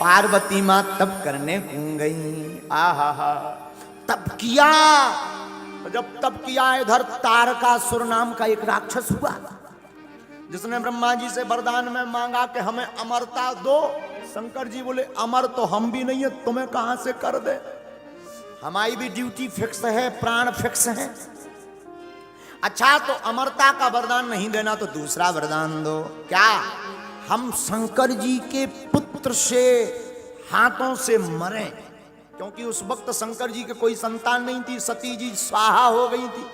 पार्वती मां तप करने घूम गई। आहा, तप किया। जब तप किया, इधर तारकासुर नाम का एक राक्षस हुआ, जिसने ब्रह्मा जी से वरदान में मांगा कि हमें अमरता दो। शंकर जी बोले अमर तो हम भी नहीं है, तुम्हें कहां से कर दे, हमारी भी ड्यूटी फिक्स है, प्राण फिक्स है। अच्छा, तो अमरता का वरदान नहीं देना तो दूसरा वरदान दो। क्या? हम शंकर जी के पुत्र से हाथों से मरे, क्योंकि उस वक्त शंकर जी के कोई संतान नहीं थी, सती जी स्वाहा हो गई थी।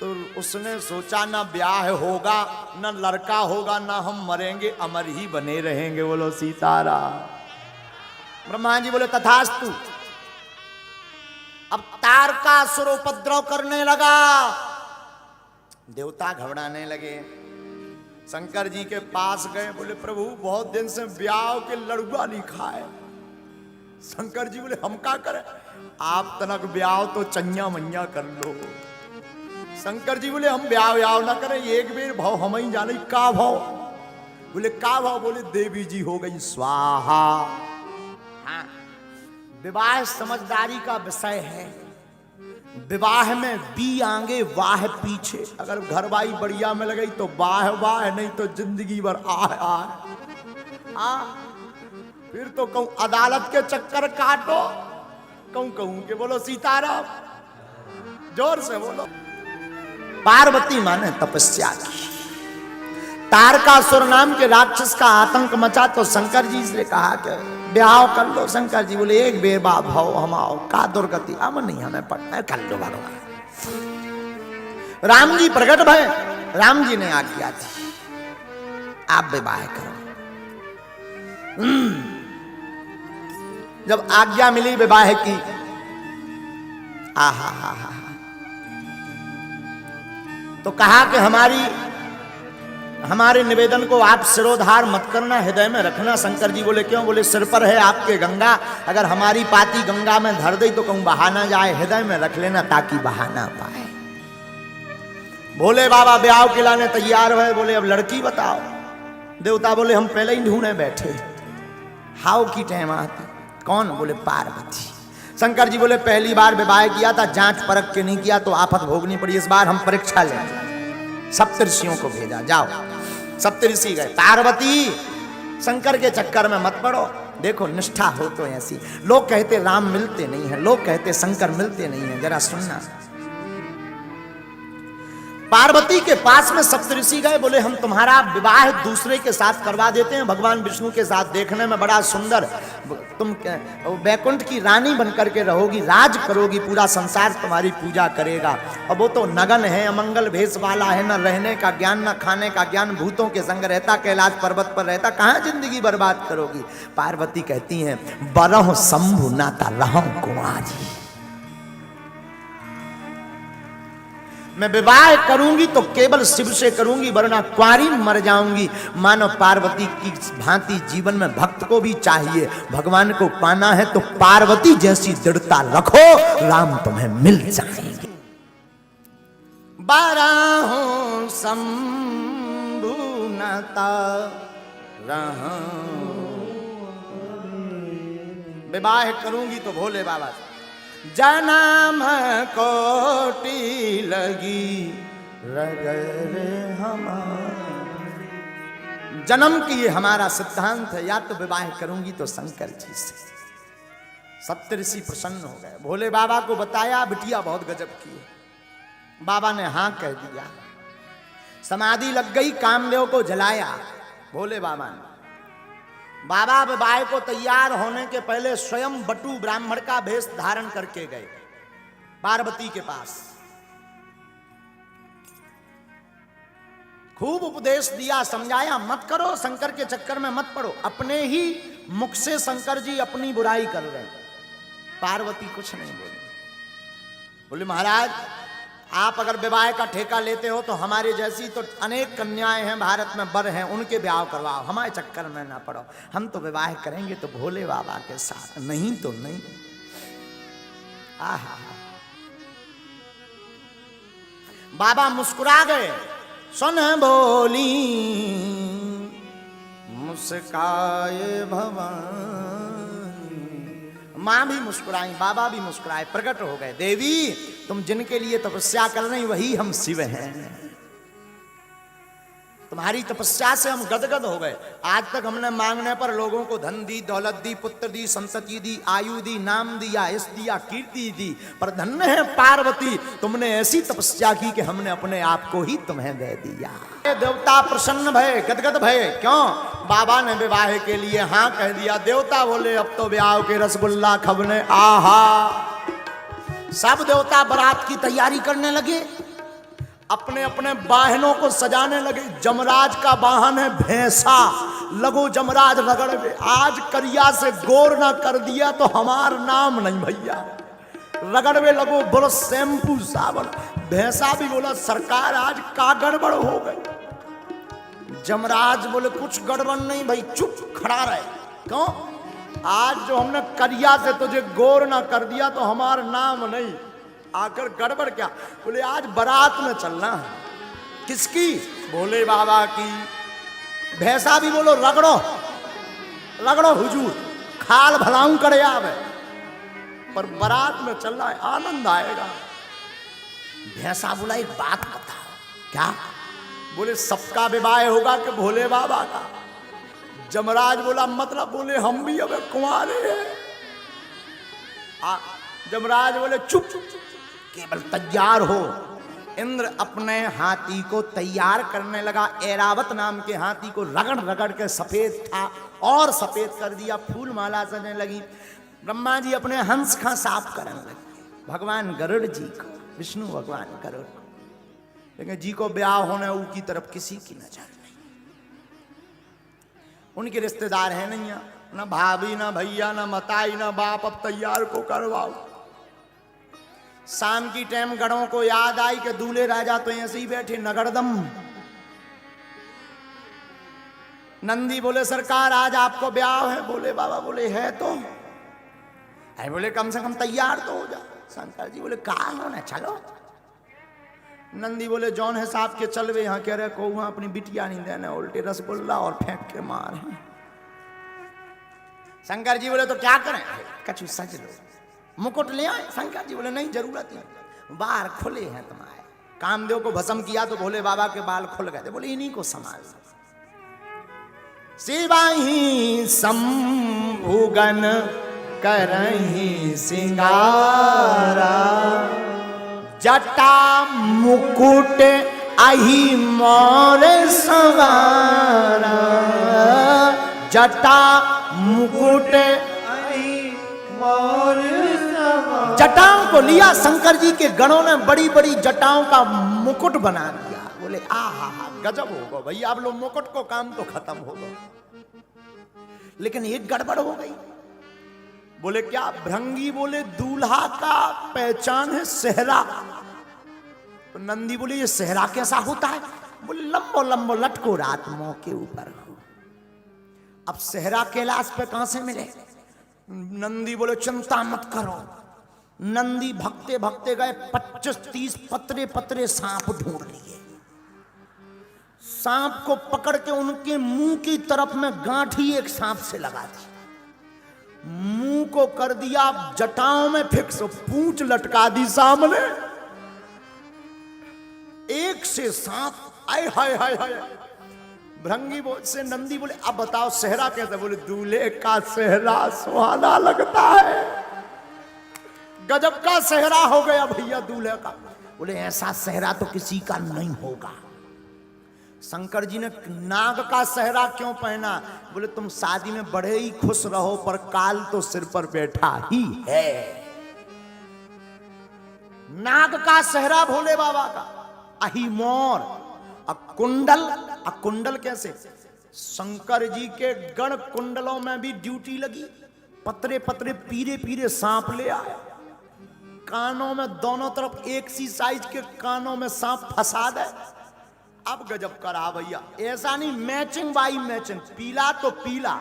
तो उसने सोचा ना ब्याह होगा, ना लड़का होगा, ना हम मरेंगे, अमर ही बने रहेंगे। बोलो सीताराम। ब्रह्मा जी बोले तथास्तु। अब तारकासुर उपद्रव करने लगा, देवता घबराने लगे। शंकर जी के पास गए, बोले प्रभु बहुत दिन से ब्याह के लड़ुआ नहीं खाए। शंकर जी बोले हम क्या करें, आप तनक ब्याह तो चन्या मन्या कर लो। शंकर जी बोले हम ब्याह ना करें, एक बेर भाव हम ही जाने का भाव। बोले का भाव? बोले देवी जी हो गई स्वाहा। हाँ, विवाह समझदारी का विषय है। विवाह में बी आगे वाह पीछे। अगर घरवाई बढ़िया में लगी तो वाह वाह, नहीं तो जिंदगी भर आह आह। फिर तो कहूं अदालत के चक्कर काटो, कहूं के बोलो सीताराम, जोर से बोलो। पार्वती मां ने तपस्या की, तारकासुर नाम के राक्षस का आतंक मचा, तो शंकर जी से कहा कि ब्याह कर लो। शंकर जी बोले एक बेर बाप भाव हम आओ, का दुर्गति अब नहीं हमें पढ़ना, कर लो भगवान। राम जी प्रकट भय, राम जी ने आज्ञा दी आप विवाह करो। जब आज्ञा मिली विवाह की, आहा, तो कहा कि हमारे निवेदन को आप सिरोधार मत करना, हृदय में रखना। शंकर जी बोले क्यों? बोले सिर पर है आपके गंगा, अगर हमारी पाती गंगा में धर दे तो कहूं बहाना जाए, हृदय में रख लेना ताकि बहाना पाए। भोले बाबा ब्याह के लाने तैयार हुए। बोले अब लड़की बताओ। देवता बोले हम पहले ही ढूंढने बैठे, हाउ की टाइम आती। कौन? बोले पार्वती। शंकर जी बोले पहली बार विवाह किया था, जांच परख के नहीं किया तो आफत भोगनी पड़ी, इस बार हम परीक्षा लेंगे। सप्तऋषियों को भेजा, जाओ। सप्तऋषि गए। पार्वती शंकर के चक्कर में मत पड़ो, देखो निष्ठा हो तो ऐसी। लोग कहते राम मिलते नहीं है, लोग कहते शंकर मिलते नहीं है, जरा सुनना। पार्वती के पास में सप्तऋषि गए, बोले हम तुम्हारा विवाह दूसरे के साथ करवा देते हैं, भगवान विष्णु के साथ, देखने में बड़ा सुंदर, तुम वैकुंठ की रानी बनकर के रहोगी, राज करोगी, पूरा संसार तुम्हारी पूजा करेगा। अब वो तो नगन है, अमंगल भेष वाला है, न रहने का ज्ञान न खाने का ज्ञान, भूतों के संग रहता, कैलाश पर्वत पर रहता, कहाँ जिंदगी बर्बाद करोगी। पार्वती कहती हैं बरह शंभु नाता रहूं कुंवारी, मैं विवाह करूंगी तो केवल शिव से करूंगी, वरना कुंवारी मर जाऊंगी। मानो पार्वती की भांति जीवन में भक्त को भी चाहिए, भगवान को पाना है तो पार्वती जैसी दृढ़ता रखो, राम तुम्हें मिल जाएंगे। बारहों शंभु नाता रहूं, विवाह करूंगी तो भोले बाबा से। जन्म कोटि लगी रगरे हमारे, जन्म की हमारा सिद्धांत है, या तो विवाह करूंगी तो शंकर जी से। सप्तऋषि प्रसन्न हो गए, भोले बाबा को बताया, बिटिया बहुत गजब की है। बाबा ने हाँ कह दिया, समाधि लग गई, कामदेव को जलाया भोले बाबा ने। बाबा विवाह को तैयार होने के पहले स्वयं बटू ब्राह्मण का भेष धारण करके गए पार्वती के पास, खूब उपदेश दिया, समझाया मत करो, शंकर के चक्कर में मत पड़ो। अपने ही मुख से शंकर जी अपनी बुराई कर रहे, पार्वती कुछ नहीं बोली। बोले महाराज आप अगर विवाह का ठेका लेते हो तो हमारे जैसी तो अनेक कन्याएं हैं भारत में, बर हैं, उनके ब्याह करवाओ, हमारे चक्कर में ना पड़ो। हम तो विवाह करेंगे तो भोले बाबा के साथ, नहीं तो नहीं। आहा, बाबा मुस्कुरा गए, सुन बोली मुस्काए भवानी, माँ भी मुस्कुराई, बाबा भी मुस्कुराए, प्रकट हो गए। देवी तुम जिनके लिए तपस्या कर रही वही हम शिव हैं। तुम्हारी तपस्या से हम गदगद हो गए। आज तक हमने मांगने पर लोगों को धन दी, दौलत दी, पुत्र दी, संतति दी, आयु दी, नाम दिया, यश दिया, कीर्ति दी, पर धन्य है पार्वती तुमने ऐसी तपस्या की कि हमने अपने आप को ही तुम्हें दे दिया। देवता प्रसन्न भय, गदगद भय। क्यों? बाबा ने विवाह के लिए हाँ कह दिया। देवता बोले अब तो ब्याह के रसगुल्ला खबने। आहा, सब देवता बारात की तैयारी करने लगे, अपने अपने वाहनों को सजाने लगे। जमराज का वाहन है भैंसा, लगो जमराज रगड़ में। आज करिया से गोर ना कर दिया तो हमार नाम नहीं भैया। रगड़ में लगो बोलो शैम्पू साबुन। भैंसा भी बोला सरकार आज का गड़बड़ हो गई। जमराज बोले कुछ गड़बड़ नहीं भाई, चुप खड़ा रहे। क्यों? आज जो हमने करिया से तुझे गोर ना कर दिया तो हमार नाम नहीं। आकर गड़बड़ क्या? बोले आज बारात में चलना है। किसकी? भोले बाबा की। भैंसा भी बोलो रगड़ो रगड़ो हुजूर, खाल भलाऊं करे आवे, पर बारात में चलना है, आनंद आएगा। भैंसा बोला एक बात बताओ। क्या? बोले सबका विवाह होगा कि भोले बाबा का? जमराज बोला मतलब? बोले हम भी अब कुंवारे हैं। जमराज बोले चुप, केवल तैयार हो। इंद्र अपने हाथी को तैयार करने लगा। ऐरावत नाम के हाथी को रगड़ रगड़ के सफेद था और सफेद कर दिया, फूल माला सजने लगी। ब्रह्मा जी अपने हंस का साफ करने लगे। भगवान गरुड़ जी को, विष्णु भगवान गरुड़ को, लेकिन जी को ब्याह होने की तरफ किसी की नजर नहीं। उनके रिश्तेदार है नहीं, ना भाभी, ना भैया, ना मताई, ना बाप। अब तैयार को करवाओ। शाम की टाइम गढ़ों को याद आई कि दूल्हे राजा तो ऐसे ही बैठे नगरदम। नंदी बोले सरकार आज आपको ब्याह है। बोले बाबा बोले है तो है। बोले कम से कम तैयार तो हो जा। शंकर जी बोले कहा होना चलो। नंदी बोले जौन है साहब के चल वे। यहाँ कह रहे को वहां अपनी बिटिया नहीं देने, उल्टे रसगुल्ला और फेंक के मार। शंकर जी बोले तो क्या करें? कछु सज लो, मुकुट ले आए। शंकर जी बोले नहीं जरूरत नहीं, बाल खुले हैं तुम्हारे। कामदेव को भस्म किया तो भोले बाबा के बाल खुल गए थे। बोले इन्हीं को संभाल। शिवाही शंभुगन करही सिंगारा, जटा मुकुट आही मोर सवारा। जटा मुकुट जटाओं को लिया। शंकर जी के गणों ने बड़ी बड़ी जटाओं का मुकुट बना दिया। बोले आहा गजब होगा भैया, अब लो मुकुट को काम तो खत्म होगा। लेकिन एक गड़बड़ हो गई। बोले क्या? भृंगी बोले दूल्हा का पहचान है सेहरा। तो नंदी बोले ये सेहरा कैसा होता है? बोले लंबो लंबो लटको रात मुंह के ऊपर हो। अब सेहरा कैलाश पे कहां से मिले? नंदी बोले चिंता मत करो। नंदी भगते भगते गए, 25-30 पतरे पतरे सांप ढूंढ लिए। सांप को पकड़ के उनके मुंह की तरफ में गांठी एक सांप से लगा दी, मुंह को कर दिया जटाओं में फिक्स, पूंछ लटका दी सामने। एक से सांप आए हाय हाय हाय। भृंगी से नंदी बोले अब बताओ सेहरा कैसे? बोले दूल्हे का सेहरा सुहाना लगता है। गजब का सेहरा हो गया भैया दूल्हे का। बोले ऐसा सेहरा तो किसी का नहीं होगा। शंकर जी ने नाग का सेहरा क्यों पहना? बोले तुम शादी में बड़े ही खुश रहो, पर काल तो सिर पर बैठा ही है। नाग का सेहरा भोले बाबा का। अही मोर कुंडल। कुंडल कैसे? शंकर जी के गण कुंडलों में भी ड्यूटी लगी। पतरे पतरे पीरे पीरे सांप ले आए। कानों में दोनों तरफ एक सी साइज के कानों में सांप फंसा दे। अब गजब करा भैया। ऐसा नहीं मैचिंग बाई मैचिंग, पीला तो पीला,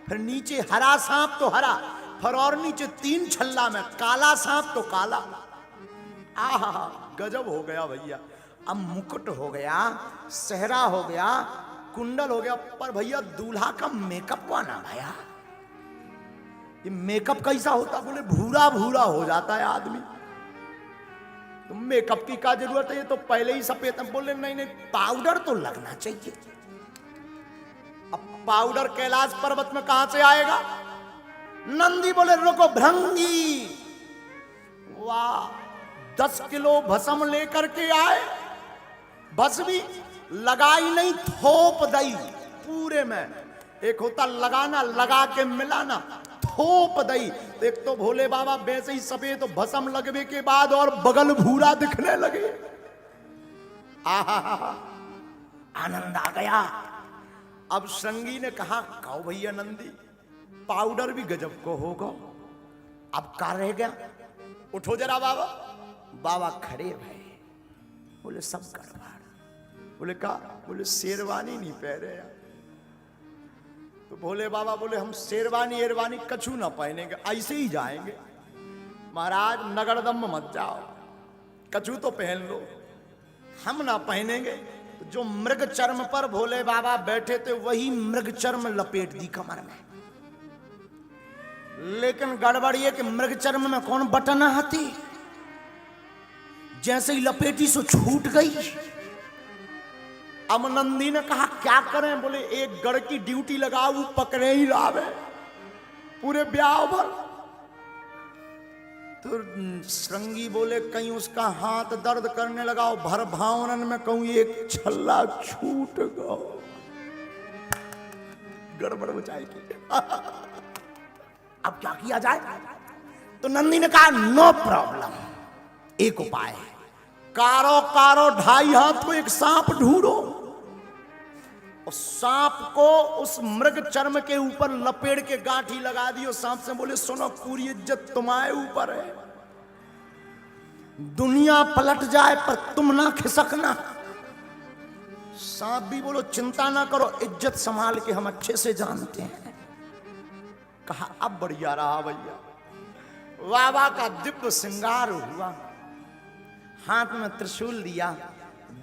फिर नीचे हरा सांप तो हरा, फिर और नीचे 3 छल्ला में काला सांप तो काला। आहा गजब हो गया भैया। अब मुकुट हो गया, सेहरा हो गया, कुंडल हो गया, पर भैया दूल्हा का मेकअप हुआ ना भैया। ये मेकअप कैसा होता? बोले भूरा भूरा हो जाता है आदमी। तो मेकअप की क्या जरूरत है, ये तो पहले ही सफेद है। बोले नहीं नहीं, पाउडर तो लगना चाहिए। अब पाउडर कैलाश पर्वत में कहां से आएगा? नंदी बोले रुको भृंगी, वाह 10 किलो भस्म लेकर के आए, बस भी लगाई नहीं, थोप दई पूरे में। एक होता लगाना, लगा के मिलाना, थोप दई। एक तो भोले बाबा वैसे ही सफेद तो भस्म लगने के बाद और बगल भूरा दिखने लगे। आहा आनंद आ गया। अब श्रृंगी ने कहा कहो भैया नंदी, पाउडर भी गजब को होगा, अब का रह गया, उठो जरा बाबा। बाबा खड़े भाई, बोले सब गड़बड़। बोले का? बोले शेरवानी नहीं पहने यार। तो भोले बाबा बोले हम शेरवानी एरवानी कछु ना पहनेंगे, ऐसे ही जाएंगे। महाराज नगरदम मत जाओ, कछु तो पहन लो, हम ना पहनेंगे। तो जो मृग चर्म पर भोले बाबा बैठे थे वही मृग चर्म लपेट दी कमर में। लेकिन गड़बड़ ये कि मृग चर्म में कौन बटन आती, जैसे ही लपेटी सो छूट गई। अब नंदी ने कहा क्या करें? बोले एक गढ़ की ड्यूटी लगाओ, वो पकड़े ही लावे पूरे ब्याह भर। तो श्रृंगी बोले कहीं उसका हाथ दर्द करने लगा, भर भावनन में कहूं एक छल्ला छूट गो, गड़बड़ हो जाएगी। अब क्या किया जाए? तो नंदी ने कहा नो प्रॉब्लम, एक उपाय है, कारो कारो 2.5 हाथ को एक सांप ढूंढो, और सांप को उस मृग चर्म के ऊपर लपेट के गांठी लगा दियो। सांप से बोले सुनो, पूरी इज्जत तुम्हारे ऊपर है, दुनिया पलट जाए पर तुम ना खिसकना। सांप भी बोलो चिंता ना करो, इज्जत संभाल के हम अच्छे से जानते हैं। कहा अब बढ़िया रहा भैया। बाबा का दिव्य श्रृंगार हुआ, हाथ में त्रिशूल दिया,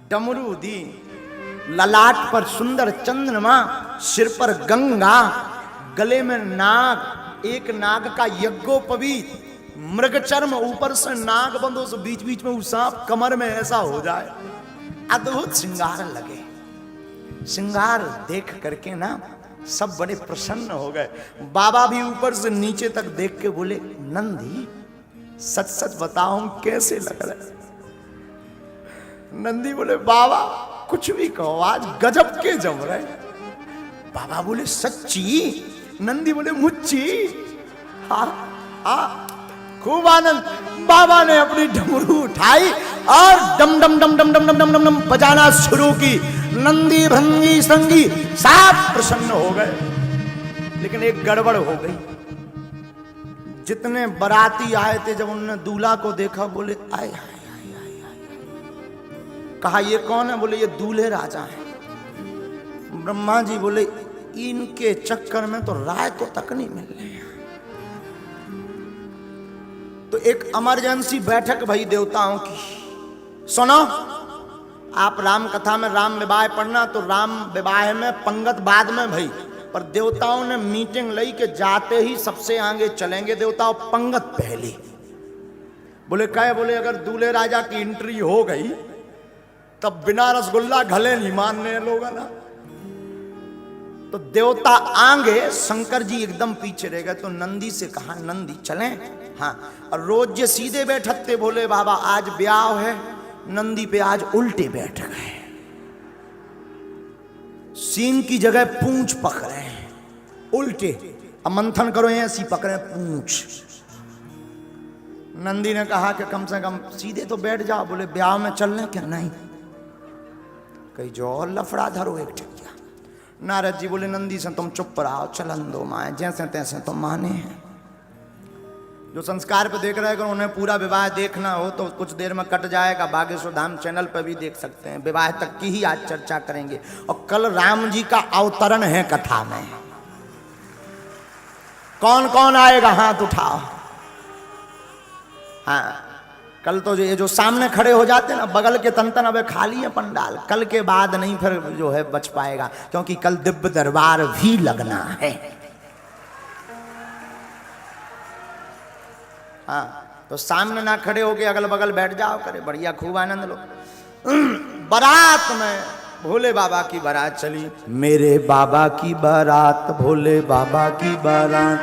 डमरू दी, ललाट पर सुंदर चंद्रमा, सिर पर गंगा, गले में नाग, एक नाग का यज्ञोपवीत, मृग चर्म, ऊपर से नाग बंदो से बीच बीच में वो सांप, कमर में ऐसा हो जाए। अद्भुत श्रृंगार लगे। श्रृंगार देख करके ना सब बड़े प्रसन्न हो गए। बाबा भी ऊपर से नीचे तक देख के बोले नंदी सच सच बताओ कैसे लग रहा है? नंदी बोले बाबा कुछ भी कहो, आज गजब के जम रहे। बाबा बोले सच्ची? नंदी बोले मुच्ची। हाँ हाँ, खूब आनंद। बाबा ने अपनी डमरू उठाई और डम डम डम डम डम डम डम डम डम बजाना शुरू की। नंदी भृंगी श्रृंगी सब प्रसन्न हो गए। लेकिन एक गड़बड़ हो गई। जितने बाराती आए थे जब उन्होंने दूल्हा को देखा बोले आए आए आए आए आए। कहा ये कौन है? बोले ये दूल्हे राजा हैं। ब्रह्मा जी बोले इनके चक्कर में तो राय को तक नहीं मिल रही। तो एक इमरजेंसी बैठक भई देवताओं की। सुनो, आप राम कथा में राम विवाह पढ़ना, तो राम विवाह में पंगत बाद में भई, पर देवताओं ने मीटिंग लई के जाते ही सबसे आगे चलेंगे देवताओं, पंगत पहले। बोले कहे? बोले अगर दूल्हे राजा की एंट्री हो गई तब बिना रसगुल्ला गले नहीं मानने लोग ना। तो देवता आगे, शंकर जी एकदम पीछे रह गए। तो नंदी से कहा नंदी चलें? हाँ। और रोज ये सीधे बैठते भोले बाबा, आज ब्याह है, नंदी पे आज उल्टे बैठ गए। सींग की जगह पूंछ पकड़े हैं उल्टे। अब मंथन करो, ऐसी पकड़े पूंछ। नंदी ने कहा कि कम से कम सीधे तो बैठ जाओ। बोले ब्याह में चलने क्या? नहीं। कहीं जो और लफड़ा धरो एक ठिकिया। नारद जी बोले नंदी से तुम चुप रहो, चलन दो माए, जैसे तैसे तो माने हैं। जो संस्कार पे देख रहे हैं, अगर उन्हें पूरा विवाह देखना हो तो कुछ देर में कट जाएगा, बागेश्वर धाम चैनल पर भी देख सकते हैं। विवाह तक की ही आज चर्चा करेंगे। और कल राम जी का अवतरण है कथा में। कौन कौन आएगा हाथ उठाओ। हाँ, कल तो ये जो सामने खड़े हो जाते ना, बगल के तन अब खाली है पंडाल। कल के बाद नहीं फिर जो है बच पाएगा, क्योंकि कल दिव्य दरबार भी लगना है। हाँ, तो सामने ना खड़े होके अगल बगल बैठ जाओ करे, बढ़िया खूब आनंद लो। बारात में भोले बाबा की बारात चली, मेरे बाबा की बारात, भोले बाबा की बारात।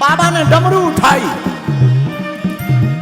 बाबा ने डमरू उठाई,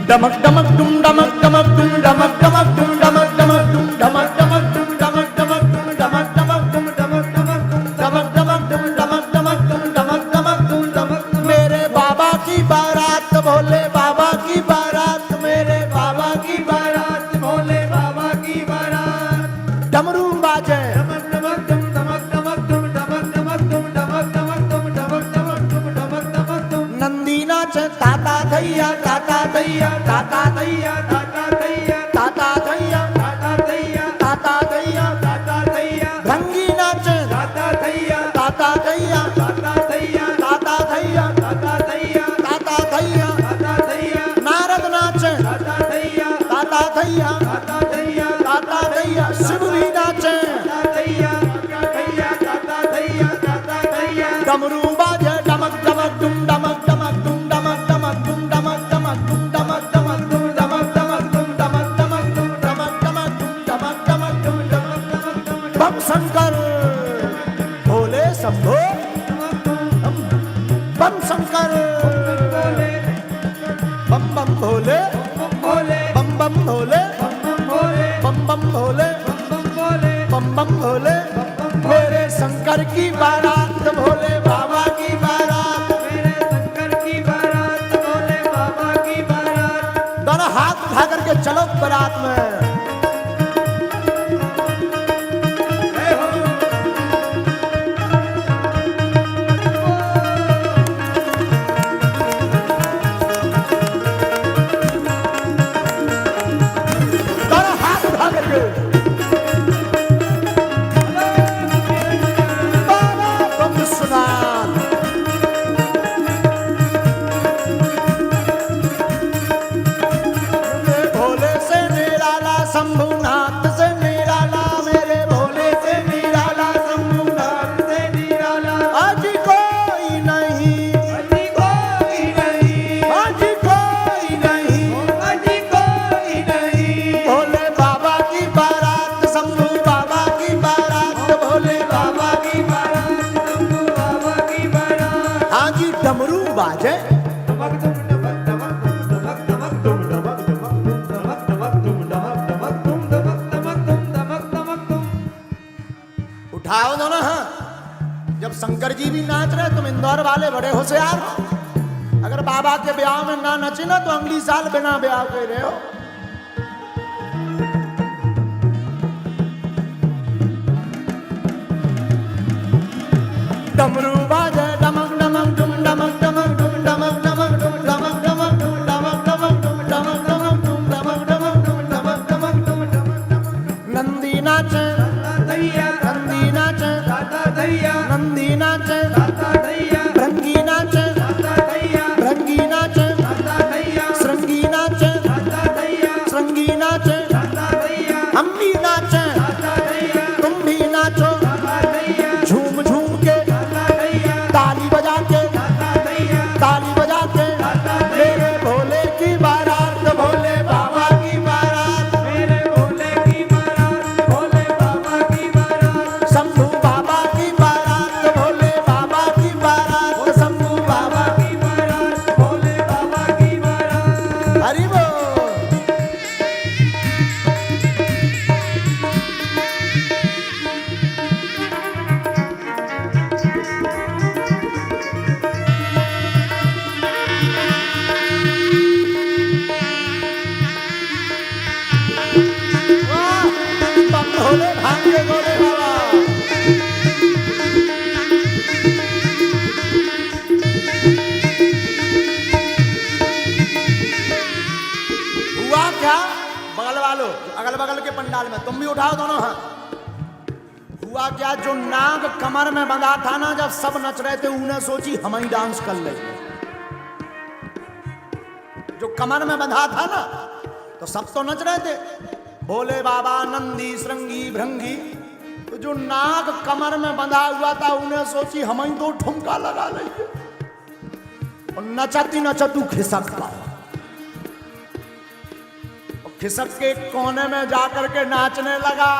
डमक डमक डुम डमक डमक डुम डमक डमक डुम डमक डमक डुम डमक डमक डुम डमक डमक डुम डमक डमक डुम डमक डमक डमक डमक डुम डमक डमक डुम डमक डमक डुम डमक। मेरे बाबा की बारात, भोले बाबा की बारात, मेरे बाबा की बारात, भोले बाबा की बारात। डमरू बाजे, डमक डमक डुम डमक डमक डुम डमक डमक डुम डमक डमक डुम डमक डमक डुम डमक डमक डुम। नंदी नाचे, ताता थैया ताता थैया ताता थैया ताता थैया ताता थैया ताता थैया ताता थैया ताता थैया। भंगी नाचे, ताता थैया ताता थैया ताता थैया ताता थैया ताता थैया ताता थैया ताता थैया। नारद नाचे, ताता थैया ताता थैया ताता थैया ताता थैया। शिव भी नाचे, ताता थैया थैया ताता थैया ताता थैया। डमरू बाजे, डमक डमक डुम डमक डमक डुम डमक डमक डुम डमक डमक डुम डमक डमक डुम डमक डमक डुम डमक डमक डुम डमक डमक डुम डमक डमक डुम डमक डमक डुम। बम शंकर भोले शंभो, बम शंकर बम बम भोले, बम बम भोले, बम बम भोले, बम बम भोले। मेरे शंकर की बारात, भोले बाबा की बारात, मेरे शंकर की बारात, भोले बाबा की बारात। दोनों हाथ उठा करके चलो बारात में। दोनों हाथ उठा करके शंभुनाथ से निराला, मेरे भोले से निराला, शंभुनाथ से निराला। आज कोई नहीं, आज कोई नहीं, आज कोई नहीं, आज कोई नहीं। भोले बाबा की बारात, शंभु बाबा की बारात, भोले बाबा की बारात, शंभु बाबा की बारात। आज डमरू बाजे, उठाओ दोनों हाथ। जब शंकर जी भी नाच रहे, तुम इंदौर वाले बड़े होशियार हो। अगर बाबा के ब्याह में ना नचे ना तो अगली साल बिना ब्याह के रहे हो। डमरू बाजे, डमक डमक डुम डमक डमक डुम डमक डमक डुम डमक डमक डुम डमक डमक डुम डमक डमक डुम डमक डमक डुम डमक डमक डुम डमक। नंदी नाचे, नंदी नाचे, नंदी नाचे, भृंगी नाचे, भृंगी नाचे, श्रृंगी नाचे, श्रृंगी नाचे। हम भी नाचे, तुम भी नाचो, झूम झूम के, ताली बजा के, ताली बजा के। मेरे भोले की बारात, भोले बाबा की बारात, मेरे भोले की बारात, भोले बाबा की बारात, शंभू बाबा की बारात, भोले बाबा की बारात, शंभू बाबा की बारात, भोले बाबा की बारात। हरि बोल। भोले भांगे भोले बाबा। हुआ क्या बगल वालों, अगल बगल के पंडाल में तुम भी उठाओ दोनों हाथ। हुआ क्या, जो नाग कमर में बंधा था ना, जब सब नच रहे थे उन्हें सोची हम ही डांस कर ले। जो कमर में बंधा था ना, तो सब तो नच रहे थे, भोले बाबा, नंदी, श्रृंगी, भृंगी। तो जो नाग कमर में बंधा हुआ था उन्हें सोची हम ही दो ठुमका लगा लेंगे। और नचती नचतू खिसक पाओ। खिसक के कोने में जाकर के नाचने लगा।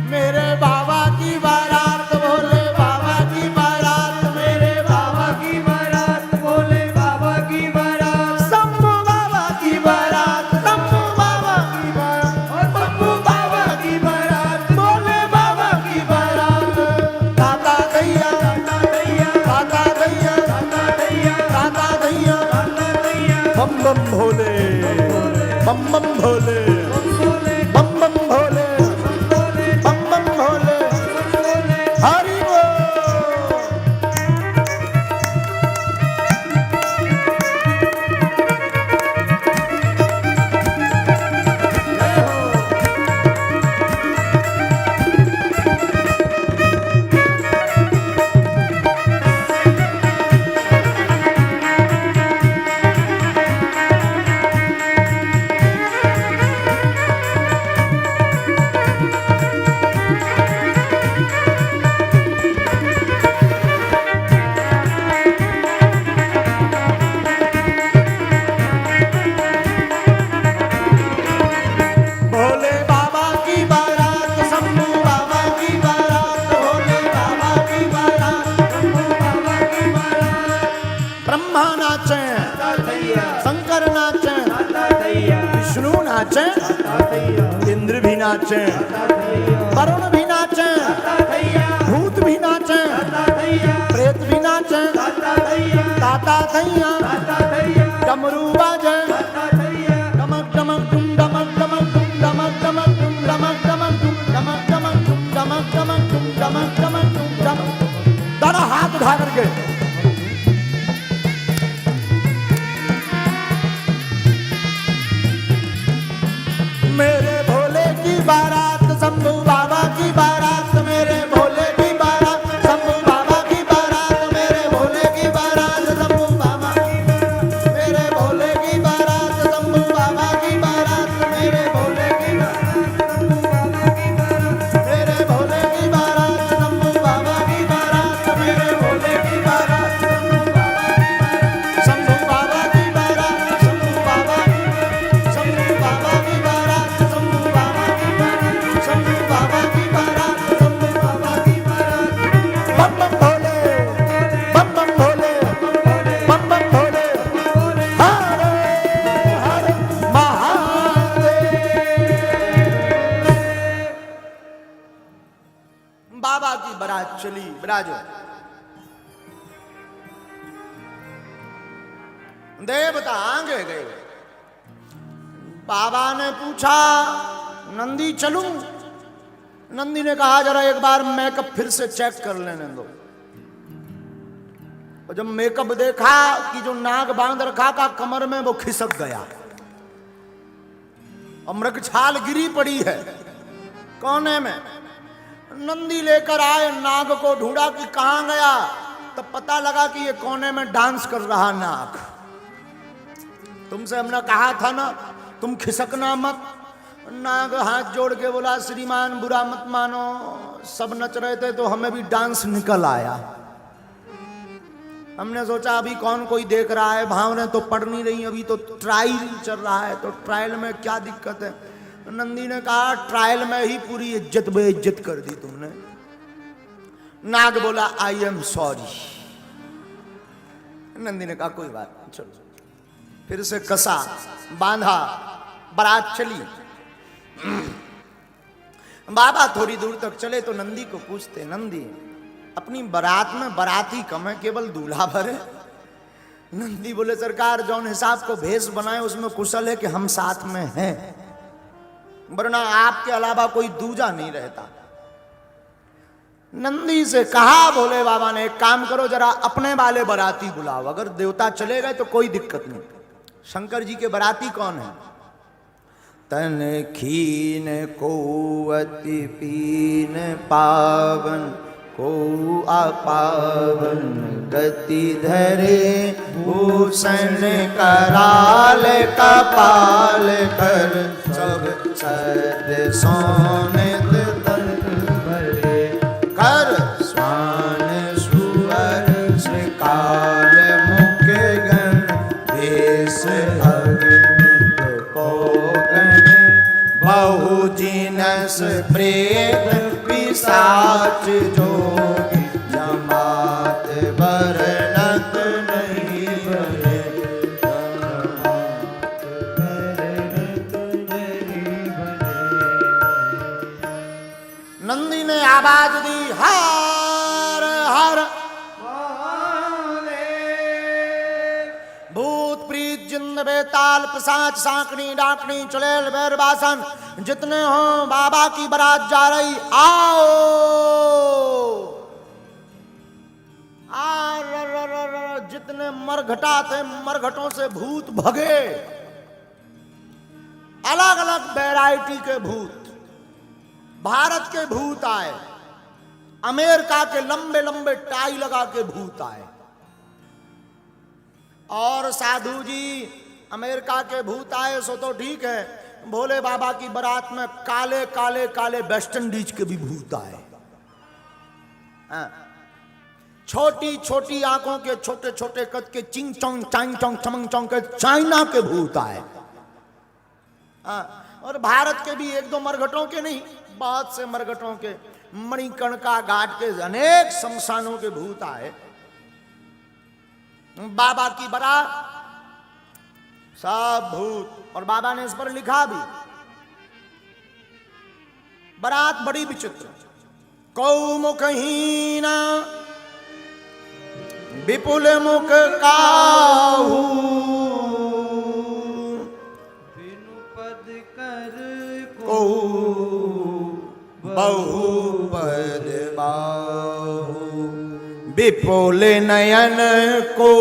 मेरे बाबा की बारात, भोले बाबा की बारात, मेरे बाबा की बारात, भोले बाबा की बारात, शंभू बाबा की बारात, शंभू बाबा की बारात, और शंभू बाबा की बारात, भोले बाबा की बारात। दादा दैया, दादा दैया, दादा दैया, दादा दैया, दादा दैया, दादा दैया, बम बम भोले, बम बम भोले, बम बम भोले, बम बम भोले, हरि बोल। भोले बाबा की बारात, शंभू बाबा की बारात, भोले बाबा की बारात, शंभू बाबा की बारात। ब्रह्मा नाचे, शंकर नाचे, विष्णु नाचे, इंद्र भी नाचे, वरुण भी नाचे, भूत भी नाचे, प्रेत भी नाचे, ताता थैया, डमरू बाजे, डमक डमक डुम डमक डमक डुम डमक डमक डुम डमक डमक डुम डमक डमक डुम डमक डमक डुम डमक डमक डुम डमक। दोनों हाथ उठा करके मेरे भोले की बारात, शंभू बाबा की बारात, मेरे भोले की बारात, शंभू बाबा की बारात, मेरे भोले की बारात, शंभू बाबा की बारात, मेरे भोले की बारात, शंभू बाबा की बारात, मेरे भोले की बारात, शंभू बाबा की बारात, मेरे भोले की बारात, शंभू बाबा की बारात, मेरे भोले की बारात, शंभू बाबा की बारात, शंभू बाबा की बारात, शंभू बाबा की बारात, शंभू बाबा की बारात, शंभू बाबा की बारात, शंभू बाबा की बारात। बम बम भोले, बम बम भोले, बम बम भोले, हर हर महादेव। बाबा की बारात चली, विराजो। देवता आगे गए। बाबा ने पूछा, नंदी चलूं? नंदी ने कहा जरा एक बार मेकअप फिर से चेक कर लेने दो। और जब मेकअप देखा कि जो नाग बांध रखा था कमर में वो खिसक गया, अमृग छाल गिरी पड़ी है कोने में। नंदी लेकर आए, नाग को ढूंढा कि कहां गया, तब पता लगा कि ये कोने में डांस कर रहा नाग। तुमसे हमने कहा था ना तुम खिसकना मत। नाग हाथ जोड़ के बोला, श्रीमान बुरा मत मानो, सब नच रहे थे तो हमें भी डांस निकल आया। हमने सोचा अभी कौन कोई देख रहा है, भावनें तो पड़ नहीं रही, अभी तो ट्रायल चल रहा है, तो ट्रायल में क्या दिक्कत है। नंदी ने कहा ट्रायल में ही पूरी इज्जत बेइज्जत कर दी तुमने। नाग बोला आई एम सॉरी। नंदी ने कहा कोई बात नहीं, चलो। फिर से कसा, बांधा, बारात चली। बाबा थोड़ी दूर तक चले तो नंदी को पूछते, नंदी अपनी बारात में बाराती कम है, केवल दूल्हा भर है? नंदी बोले सरकार जौन हिसाब को भेष बनाए उसमें कुशल है कि हम साथ में हैं, वरना आपके अलावा कोई दूजा नहीं रहता। नंदी से कहा भोले बाबा ने एक काम करो, जरा अपने वाले बाराती बुलाओ, अगर देवता चले गए तो कोई दिक्कत नहीं। शंकर जी के बाराती कौन है? तन खीन को अति पीन पावन को अपावन गति धरे भूषण कराल कपाल कर सब सद सोनित तन भरे कर स्वान सुअर श्रीकाल राक्षस प्रेत पिशाच जोगी जमात बरनत नहीं बने। नंदी ने आवाज दी हर हर भूत प्रीत जिंद बेताल पिशाच सांकनी डाकनी चुड़ैल बैर बासन जितने हो बाबा की बारात जा रही, आओ जितने मरघटा थे मरघटों से भूत भगे। अलग अलग वैरायटी के भूत, भारत के भूत आए, अमेरिका के लंबे लंबे टाई लगा के भूत आए। और साधु जी अमेरिका के भूत आए सो तो ठीक है, भोले बाबा की बारात में काले काले काले वेस्ट इंडीज के भी भूत आए। छोटी छोटी आंखों के छोटे छोटे कद के चिंग चोंग चांग चोंग चमंग चोंग के चाइना के भूत आए। और भारत के भी एक दो मरघटों के नहीं, बहुत से मरघटों के, मणिकर्णिका घाट के अनेक शमशानों के भूत आए। बाबा की बारात सब भूत, और बाबा ने इस पर लिखा भी, बारात बड़ी विचित्र। कौ मुखहीना विपुल मुख काहू बिनु पद कर को बहुपद बाहु विपुल नयन को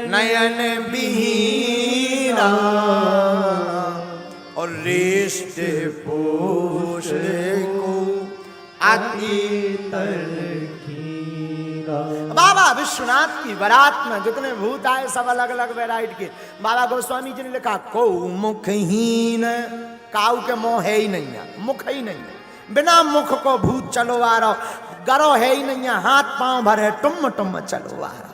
नयन बिहीरा और रेष्ट पोष को अति तलखीरा। बाबा विश्वनाथ की बारात में जितने भूत आए सब अलग अलग वैरायटी के। बाबा गोस्वामी जी ने लिखा को मुखहीन, काऊ के मुंह है ही नहीं है, मुख ही नहीं है, बिना मुख को भूत चलो आ रहा, गरो है ही नहीं है, हाथ पांव भरे टुम टुम चलो आ रहा।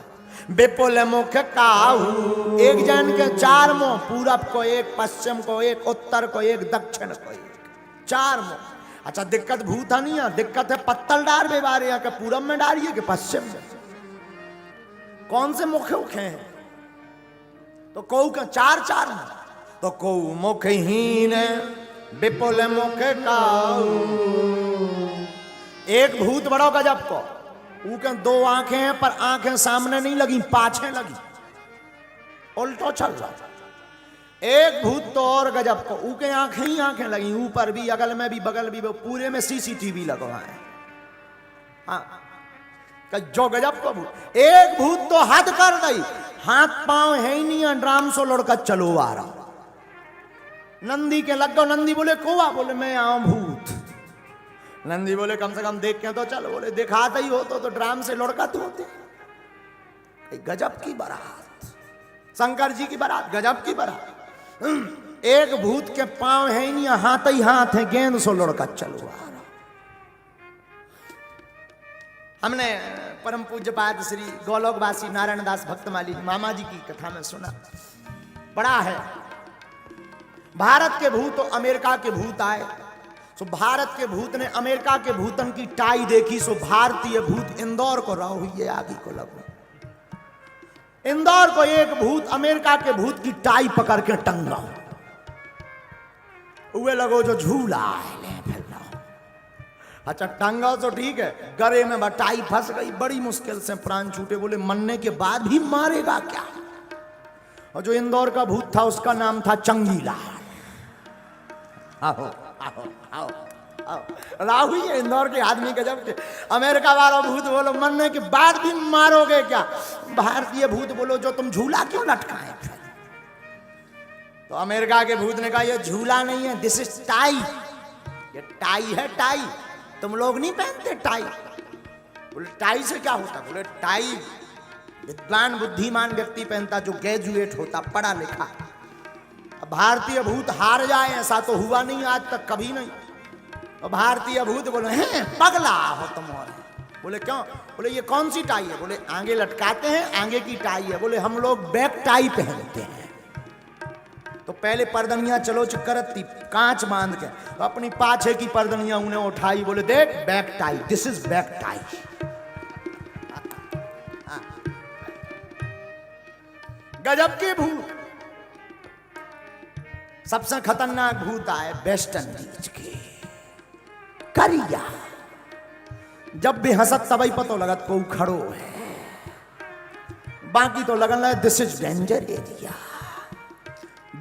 विपुल मुख काहू, एक जन के चार मुंह, पूरब को एक, पश्चिम को एक, उत्तर को एक, दक्षिण को एक, चार मुंह। अच्छा दिक्कत भूत नहीं है, दिक्कत है पत्तल डार बेवारे यहाँ के पूरब में डारिए कि पश्चिम में, कौन से मुख उखे हैं? तो कौ का चार चार मुंह, तो कौ मुखहीन विपुल मुख काहू। एक भूत बड़ो गजब को, ऊके दो आंखें हैं पर आंखें सामने नहीं लगी, पाछे लगी, उल्टो चल रहा। एक भूत तो और गजब को, ऊके आंखें ही आंखें लगी, ऊपर भी, अगल में भी, बगल भी, पूरे में सीसीटीवी लगा है। हाँ जो गजब को भूत। एक भूत तो हद कर गई, हाथ पांव है ही नहीं, ड्राम सो लड़का चलो आ रहा। नंदी के लग गो, नंदी बोले कोवा, बोले मैं आऊं भूत। नंदी बोले कम से कम देख के तो चलो, बोले दिखाता ही हो तो ड्राम से लड़का तो होते। गजब की बारात, शंकर जी की बारात, गजब की बारात। एक भूत के पांव है ही नहीं, हाथ ही हाथ है, गेंद सो लड़का चलो आ रहा। हमने परम पूज्य पाद श्री गोलोकवासी नारायण दास भक्तमाली मामा जी की कथा में सुना, बड़ा है। भारत के भूत तो अमेरिका के भूत आए, सो भारत के भूत ने अमेरिका के भूतन की टाई देखी, सो भारतीय भूत इंदौर को रहो हुई आगे को लगो। इंदौर को एक भूत अमेरिका के भूत की टाई पकड़ के टंगा हुए लगो जो झूला है। अच्छा टंगा तो ठीक है, गले में टाई फंस गई, बड़ी मुश्किल से प्राण छूटे। बोले मरने के बाद भी मारेगा क्या? और जो इंदौर का भूत था उसका नाम था चंगीलाल। आओ आओ आओ आओ राहु ही है इंदौर के आदमी के। जब अमेरिका वाला भूत बोलो मरने के बाद भी मारोगे क्या? भारतीय भूत बोलो जो तुम झूला क्यों लटकाए? तो अमेरिका के भूत ने कहा ये झूला नहीं है, दिस इज टाई, ये टाई है टाई, तुम लोग नहीं पहनते टाई। बोले टाई से क्या होता? बोले टाई विद्वान बुद्धिमान व्यक्ति पहनता जो ग्रेजुएट होता, पढ़ा लिखा। भारतीय भूत हार जाए ऐसा तो हुआ नहीं आज तक, कभी नहीं। और भारतीय भूत बोले हैं पगला हो तुम। और बोले क्यों? बोले ये कौन सी टाई है? बोले आगे लटकाते हैं, आगे की टाई है। बोले हम लोग बैक टाई पहनते हैं। तो पहले पर्दनियां चलो करती कांच बांध के, तो अपनी पाछे की पर्दनियां उन्हें उठाई, बोले देख back tie, this is back tie. गजब के भूत। सबसे खतरनाक भूत आए वेस्ट इंडीज के करिया। जब भी हंसत तबई पतो लगत को खड़ो है, बाकी तो लगन लगे this is danger area,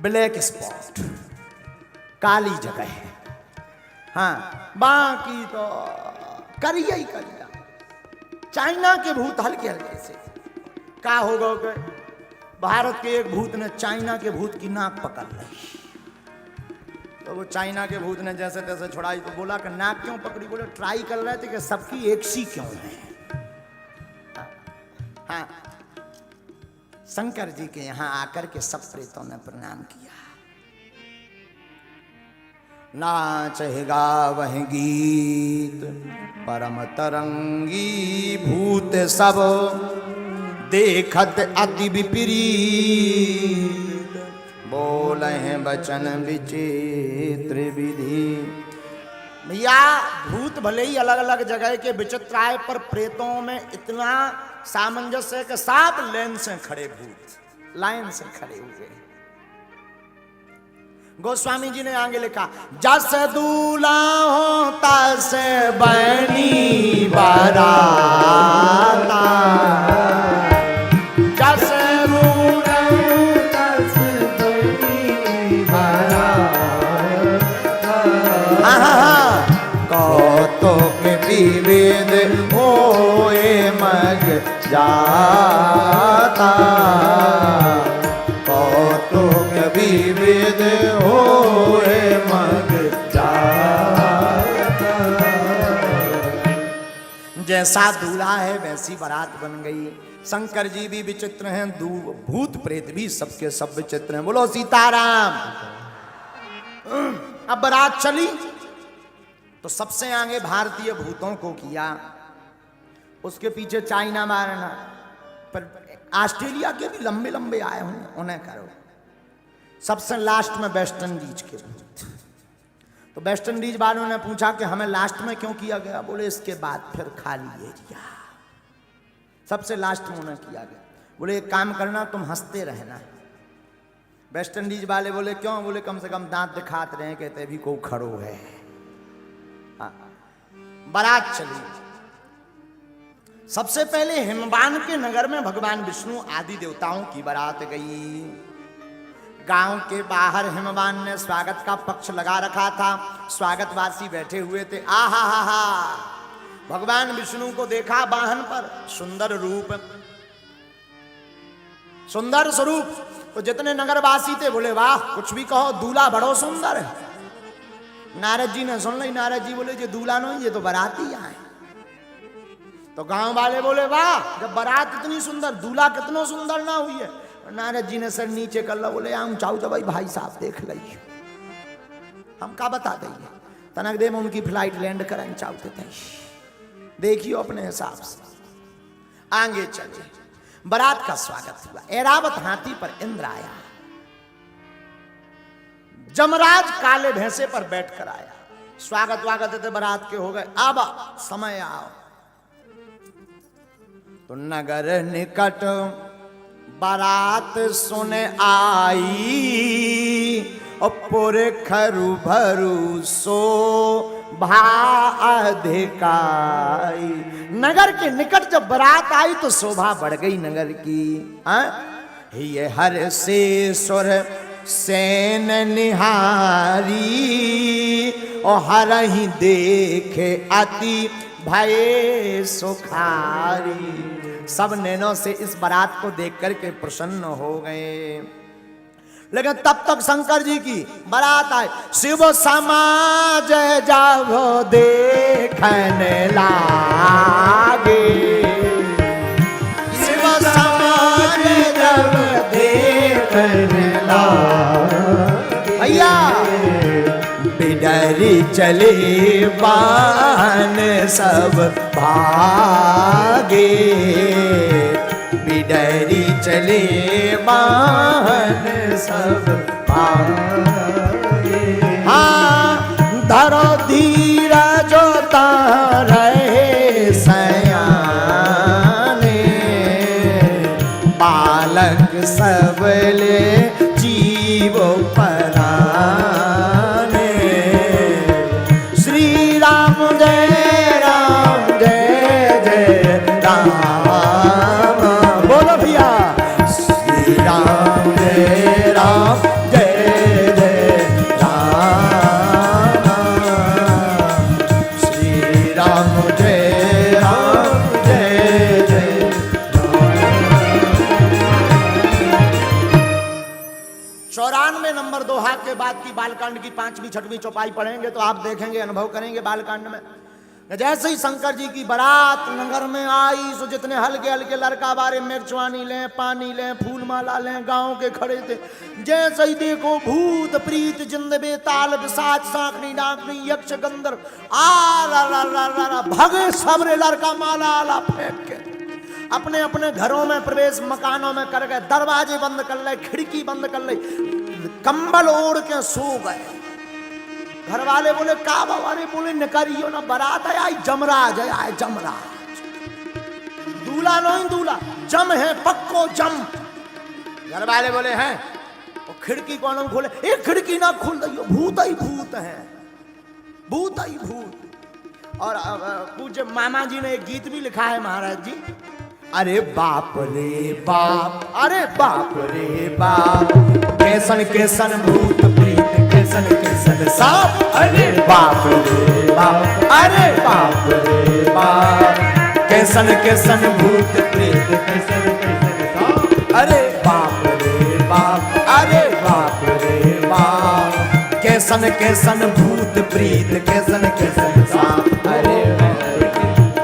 black spot, काली जगह है। हाँ, बाकी तो करिया ही करिया। चाइना के भूत हल्के हल्के से का होगा कि भारत के एक भूत ने चाइना के भूत की नाक पकड़ ली, तो वो चाइना के भूत ने जैसे तैसे छुड़ाई, तो बोला कि नाक क्यों पकड़ी? बोले ट्राई कर रहे थे कि सबकी एक सी क्यों है। हाँ, शंकर जी के यहां आकर के सब प्रेतों ने प्रणाम किया। नाच गावह गीत परम तरंगी, भूत सब देखत अति विपरीत, बोले हैं वचन विचित्र विधि। भैया भूत भले ही अलग अलग जगह के विचित्र आए, पर प्रेतों में इतना सामंजस्य है कि साफ लाइन से खड़े भूत लाइन से खड़े हुए। गोस्वामी जी ने आगे लिखा, जस दूल्हा हो तस बनी बाराता, जस दूल्हा हो तस बनी बाराता, कौतुक विविध होए मग जाता, कौतुक विविध होए मग जाता। जैसा दूल्हा है वैसी बारात बन गई। शंकर जी भी विचित्र हैं, भूत प्रेत भी सबके सब विचित्र हैं। बोलो सीताराम। अब बारात चली तो सबसे आगे भारतीय भूतों को किया, उसके पीछे चाइना मारना, पर ऑस्ट्रेलिया के भी लंबे लंबे आए होंगे, उन्हें करो। सबसे लास्ट में वेस्ट इंडीज के भूत। तो वेस्ट इंडीज वालों ने पूछा कि हमें लास्ट में क्यों किया गया? बोले इसके बाद फिर खाली एरिया, सबसे लास्ट में उन्हें किया गया। बोले एक काम करना, तुम हंसते रहना। वेस्ट इंडीज वाले बोले क्यों? बोले कम से कम दांत दिखाते रहे, कहते भी को खड़ो है। बारात चली। सबसे पहले हिमवान के नगर में भगवान विष्णु आदि देवताओं की बारात गई। गांव के बाहर हिमवान ने स्वागत का पक्ष लगा रखा था, स्वागतवासी बैठे हुए थे। आहा हा हा, भगवान विष्णु को देखा वाहन पर, सुंदर रूप, सुंदर स्वरूप। तो जितने नगरवासी थे बोले वाह, कुछ भी कहो, दूल्हा बड़ो सुंदर है। नारद जी ने सुन ली। नारद जी बोले ये दूल्हा नहीं, ये तो बाराती आए। तो गांव वाले बोले वाह, जब बारात इतनी सुंदर, दूल्हा कितना सुंदर ना हुई है। नारद जी ने सर नीचे कर ला, बोले हम चाहू तो भाई साहब देख लीजिए, हम का बता देंगे। तनक दे में उनकी फ्लाइट लैंड करें चाहते थे, देखियो अपने हिसाब से। आगे चले, बारात का स्वागत हुआ। ऐरावत हाथी पर इंद्र आया, जमराज काले भैंसे पर बैठकर आया। स्वागत वागत थे बारात के हो गए। अब समय आओ। तो नगर निकट बारात सुने आई, और पुर खरु भरु सो भा अधिकाई। नगर के निकट जब बारात आई तो शोभा बढ़ गई नगर की। ये हर से सुर सेन निहारी, और हर ही देखे अति भय सुखारी। सब नैनों से इस बारात को देख करके प्रसन्न हो गए। लेकिन तब तक शंकर जी की बारात आई। शिव समाज जब देखने लागे, शिव समाज जब देखने लागे, भैया बिडरी चले बान सब भागे, बिडरी चले वाहन सब पाए। हाँ धरो धीरज रहे सयाने, बालक सबले जीव पराने। श्री राम जय राम जय जय राम, बोलो भैया श्री राम जय राम जय जय राम, श्री राम जय राम जय जय राम। 94 नंबर दोहा के बाद की बालकांड की 5वीं 6वीं चौपाई पढ़ेंगे तो आप देखेंगे, अनुभव करेंगे बालकांड में। जैसे ही शंकर जी की बारात नगर में आई, सो जितने हल्के हल्के लड़का बारे मिर्चवानी लें, पानी लें, फूल माला लें, गांव के खड़े थे। जैसे ही देखो भूत प्रीत जिंद बेताल पिशाच सांकनी डाकनी यक्ष गंधर्व आ रा भगे सबरे लड़का माला आला फेंक के अपने अपने घरों में प्रवेश, मकानों में कर गए। दरवाजे बंद कर ले, खिड़की बंद कर ले, कंबल ओढ़ के सो गए। घर वाले बोले काबा वाले बोले निकरियो ना, बारात है आई जमराज है, आए जमराज। दूल्हा नहीं दूल्हा, जम है पक्को जम। घर वाले बोले हैं, वो खिड़की कौन खोले? एक खिड़की ना खोल दियो, भूत ही भूत है, भूत ही भूत। और पूज्य मामा जी ने एक गीत भी लिखा है महाराज जी, अरे बाप रे बाप, अरे बाप रे बाप, कैसन कैसन भूत प्रीत, कैसन कैसन साप, अरे बाप रे बाप, अरे बाप रे बाप, कैसन कैसन भूत प्रीत, कैसन कैसन साप, अरे बाप रे बाप, अरे बाप रे बाप, कैसन कैसन भूत प्रीत, कैसन कैसन साप, अरे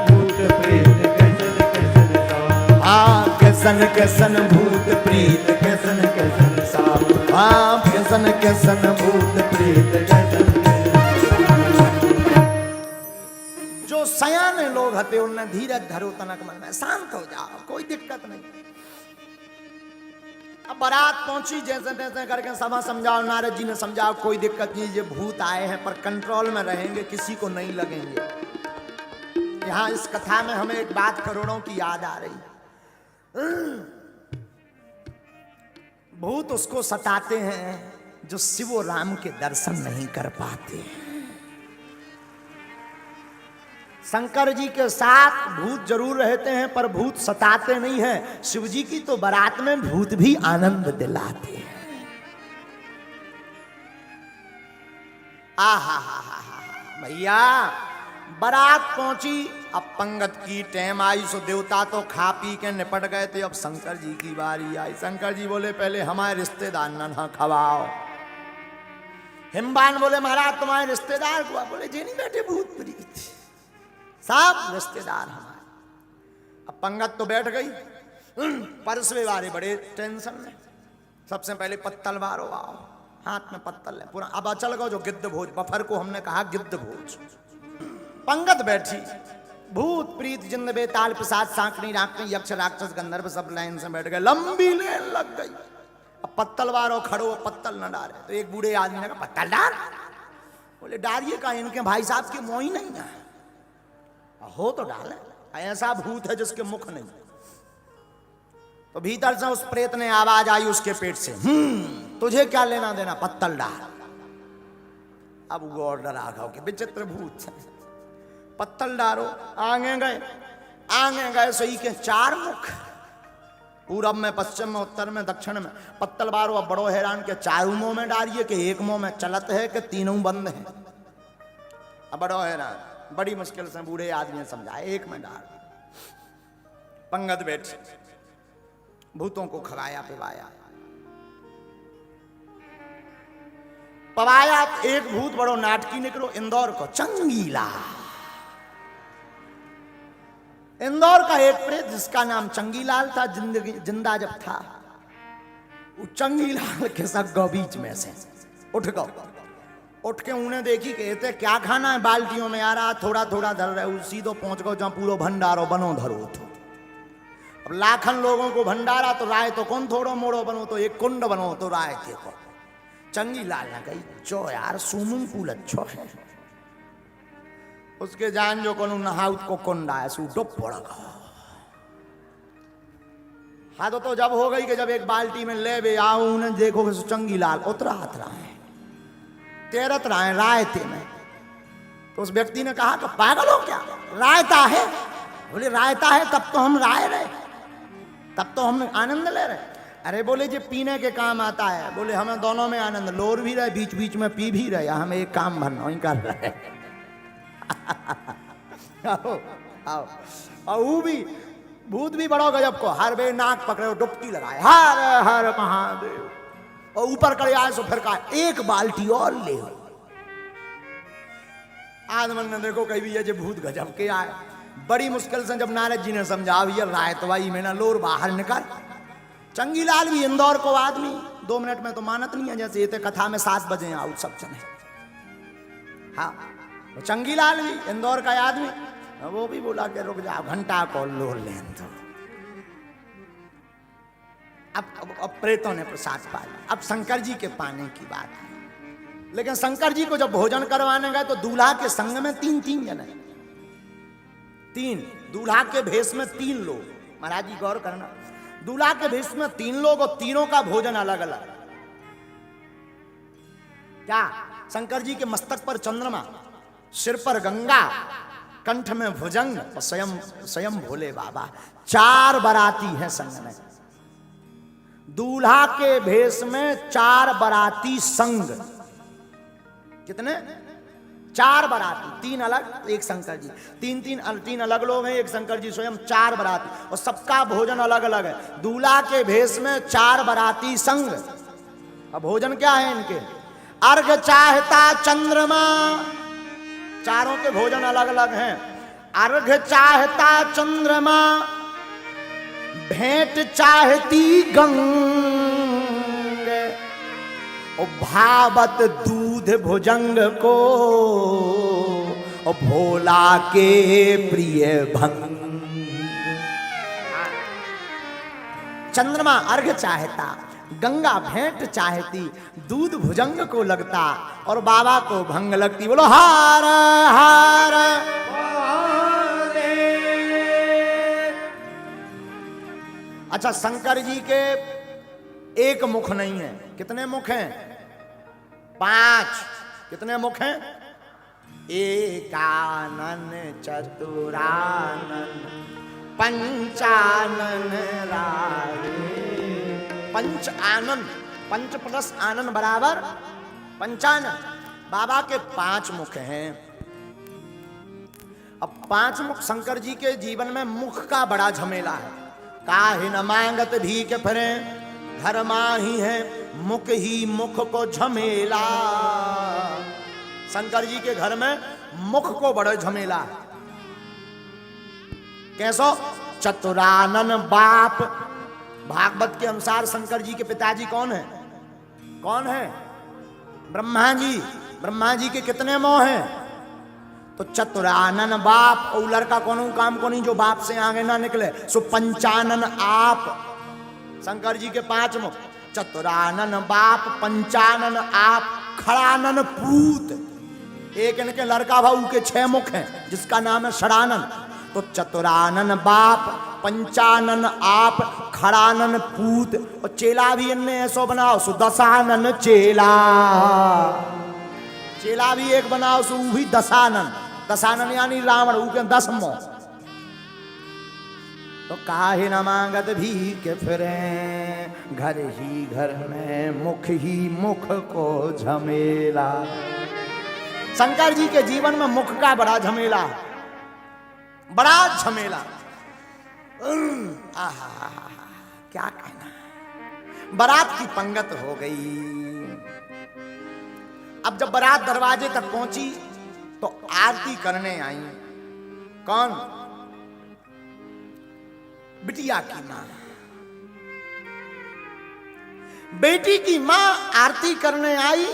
भूत प्रीत, कैसन कैसन भूत प्रीत, कैसन कैसन साप, हाँ कैसन कैसन भूत प्रीत, कैसन। जो सयाने लोग हते उनने धीरज धरो तनक मन में, शांत हो जाओ, कोई दिक्कत नहीं। अब बारात पहुंची, जैसे तैसे करके सभा समझाओ, नारद जी ने समझाओ कोई दिक्कत नहीं, ये भूत आए हैं पर कंट्रोल में रहेंगे, किसी को नहीं लगेंगे। यहाँ इस कथा में हमें एक बात करोड़ों की याद आ रही। भूत उसको सताते हैं जो शिव और राम के दर्शन नहीं कर पाते। शंकर जी के साथ भूत जरूर रहते हैं पर भूत सताते नहीं हैं। शिव जी की तो बारात में भूत भी आनंद दिलाते हैं। आहा हा हा भैया, बारात पहुंची, अब पंगत की टाइम आई, सो देवता तो खा पी के निपट गए थे। अब शंकर जी की बारी आई। शंकर जी बोले पहले हमारे रिश्तेदार ना खवाओ। हिमबान बोले महाराज तुम्हारे रिश्तेदार को? बोले जे नहीं बैठे भूत प्रीत, सब रिश्तेदार हमारे। अब पंगत तो बैठ गई, परसवे वाले बड़े टेंशन में। सबसे पहले पत्तल बारो आओ, हाथ में पत्तल है पूरा। अब चल गो जो गिद्ध भोज, बफर को हमने कहा गिद्ध भोज। पंगत बैठी, भूत प्रीत जिंद बेताल पिशाच सांकनी डाकनी यक्ष राक्षस गंधर्व सब लाइन से बैठ गए, लंबी लेन लग गई। अब पत्तल वारो खड़ो, पत्तल न डाले तो एक बूढ़े आदमी ने कहा पत्तल डाल। बोले डालिए का, इनके भाई साहब की मोही नहीं है। हो तो डाले, ऐसा भूत है जिसके मुख नहीं। तो भीतर से उस प्रेत ने आवाज आई उसके पेट से, तुझे क्या लेना देना, पत्तल डाल। अब वो ऑर्डर आ गया कि विचित्र भूत पत्तल डालो। आगे गए सही के 4 मुख, पूरब में, पश्चिम में, उत्तर में, दक्षिण में। पत्तल बारो। अब बड़ो हैरान के 4 मुंह में डालिए कि एक मुंह में चलत है कि तीनों बंद है। अब बड़ो हैरान, बड़ी मुश्किल से बूढ़े आदमी ने समझाया एक में डाल। पंगत बैठ, भूतों को खवाया पिवाया। पवाया एक भूत बड़ो नाटकी निकलो, इंदौर को चंगीला। इंदौर का एक प्रेत जिसका नाम चंगीलाल था, जिंदा जब था, वो चंगीलाल के सग्गो बीच में से उठ गो। उठ के उन्हें देखी, कहते क्या खाना है, बाल्टियों में आ रहा, थोड़ा थोड़ा धर रहे। सीधो पहुंच गो जहां पूरो भंडारो बनो धरो थो। अब लाखन लोगों को भंडारा, तो राय तो कौन थोड़ो मोड़ो बनो, तो एक कुंड बनो तो राय थे को। चंगी लाल ने कही चो यार स्विमिंग पूल अच्छो है, उसके जान जो को नहाउत को कुंड आया सू डुब पड़ेगा। हाँ तो जब हो गई कि जब एक बाल्टी में ले बे आओ उन्हें देखो कि चंगी लाल उतरा रहा है, तैरत रहा है रायते में। तो उस व्यक्ति ने कहा कि पागल हो क्या, रायता है? बोले रायता है तब तो हम राय रहे, तब तो हम आनंद ले रहे। अरे बोले जी पीने के काम आता है। बोले हमें दोनों में आनंद, लोर भी रहे बीच बीच में पी भी रहे, हमें एक काम भरना ही कर रहे। आओ आओ और वो भी भूत भी बड़ो गजब को, हर बे नाक पकड़े डुबकी लगाए हर हर महादेव, और ऊपर करे आए सो फिर कहा एक बाल्टी और ले। आदमन ने देखो कहीं भी ये भूत गजब के आए, बड़ी मुश्किल से जब नारद जी ने समझा ये रायतवाई में ना लोर बाहर निकल। चंगी लाल भी इंदौर को आदमी 2 मिनट में तो मानत नहीं है, जैसे ये कथा में 7 बजे आओ सब चले। हाँ तो चंगी लाल भी इंदौर का आदमी, वो भी बोला कि रुक जाओ घंटा को लोर ले। तो अब प्रेतों ने प्रसाद पाया, अब शंकर जी के पाने की बात है। लेकिन शंकर जी को जब भोजन करवाने गए तो दूल्हा के संग में 3 जने, 3 दूल्हा के भेष में 3 लोग। महाराज जी गौर करना, दूल्हा के भेष में 3 लोग और तीनों का भोजन अलग अलग। क्या? शंकर जी के मस्तक पर चंद्रमा, सिर पर गंगा, कंठ में भुजंग और स्वयं भोले बाबा। 4 बाराती हैं संग में, दूल्हा के भेष में 4 बाराती संग। कितने? 4 बाराती, 3 अलग एक शंकर जी, 3 अलग लोग हैं, एक शंकर जी स्वयं, 4 बाराती और सबका भोजन अलग अलग है। दूल्हा के भेष में 4 बाराती संग। अब भोजन क्या है इनके? अर्घ चाहता चंद्रमा, चारों के भोजन अलग अलग हैं। अर्घ चाहता चंद्रमा, भेंट चाहती गंग, और भावत दूध भुजंग को, और भोला के प्रिय भंग। चंद्रमा अर्घ चाहता, गंगा भेंट चाहती, दूध भुजंग को लगता और बाबा को भंग लगती। बोलो हार हार। अच्छा शंकर जी के एक मुख नहीं है, कितने मुख हैं? 5। कितने मुख हैं? एकानन चतुरानन पंचानन राये। पंच आनन, पंच प्लस आनन बराबर पंचानन। बाबा के 5 मुख हैं। अब 5 मुख शंकर जी के जीवन में मुख का बड़ा झमेला है। काहे न मांगत भी के फिरे, घर माही है मुख ही मुख को झमेला। शंकर जी के घर में मुख को बड़ा झमेला है। कैसो? चतुरानन बाप। भागवत के अनुसार शंकर जी के पिताजी कौन है? कौन है? ब्रह्मा जी। ब्रह्मा जी के कितने मोह हैं? तो चतुरानन बाप। और लड़का कौन काम को नहीं जो बाप से आगे ना निकले, सो पंचानन आप। शंकर जी के 5 मुख, चतुरानन बाप, पंचानन आप, खड़ानन पूत। एक इनके लड़का भाऊ के 6 मुख हैं जिसका नाम है षडानन। तो चतुरानन बाप, पंचानन आप, खड़ानन पूत, और चेला भी इनने ऐसो बनाओ सो दशानन चेला। चेला भी एक बनाओ सो भी दशानन। दशानन यानी रावण, ऊ के 10 मोह। तो काहे न मांगत भी के फिरे, घर ही घर में मुख ही मुख को झमेला। शंकर जी के जीवन में मुख का बड़ा झमेला, बड़ा झमेला। आहा क्या कहना। बारात की पंगत हो गई। अब जब बारात दरवाजे तक पहुंची तो आरती करने आई। कौन? बिटिया की मां। बेटी की मां आरती करने आई।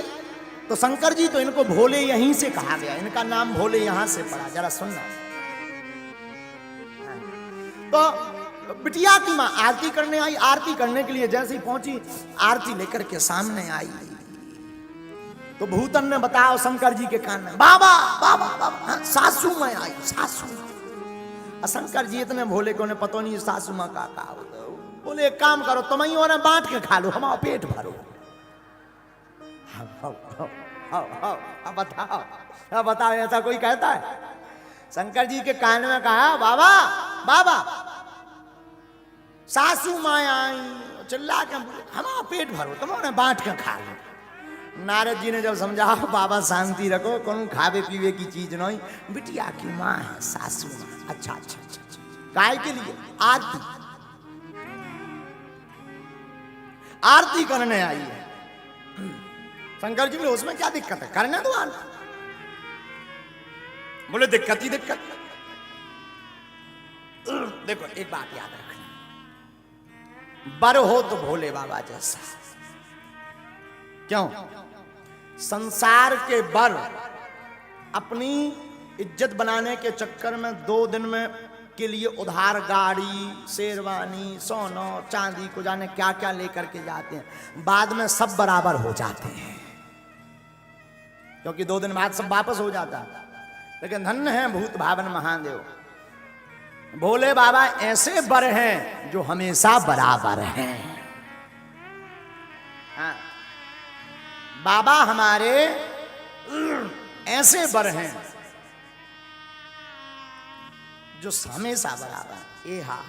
तो शंकर जी तो इनको भोले यहीं से कहा गया, इनका नाम भोले यहां से पड़ा। जरा सुनना। तो बिटिया की माँ आरती करने आई। आरती करने के लिए जैसे ही पहुंची, आरती लेकर के सामने आई तो भूतन ने बताया शंकर जी के कान में, बाबा बाबा बाबा सासू माँ आई, सासू माँ। शंकर जी इतने भोले को उन्हें पता नहीं सासू माँ का बोले एक काम करो, तुम ही और बांट के खा लो, हमारा पेट भरो। अब बताओ, अब बताओ, ऐसा कोई कहता है? शंकर जी के कान में कहा, बाबा बाबा सासू माँ आई, चिल्ला के हमारा पेट भरो, तुम उन्हें बांट के खा लो। नारद जी ने जब समझा, बाबा शांति रखो, कौन खावे पीवे की चीज नहीं, बिटिया की माँ है सासू माँ। अच्छा अच्छा अच्छा, काय के लिए? आरती, आरती करने आई है। शंकर जी बोले उसमें क्या दिक्कत है, करने दो आरती। बोले दिक्कत ही दिक्कत। देखो एक बात याद रखना, बर हो तो भोले बाबा जैसा। क्यों? संसार के बर अपनी इज्जत बनाने के चक्कर में 2 दिन में के लिए उधार गाड़ी, शेरवानी, सोना, चांदी को जाने क्या क्या लेकर के जाते हैं, बाद में सब बराबर हो जाते हैं, क्योंकि 2 दिन बाद सब वापस हो जाता है। लेकिन धन्य है भूत भावन महादेव, भोले बाबा ऐसे बर हैं जो हमेशा बराबर हैं। हाँ, बाबा हमारे ऐसे बर हैं जो हमेशा बराबर। ए हा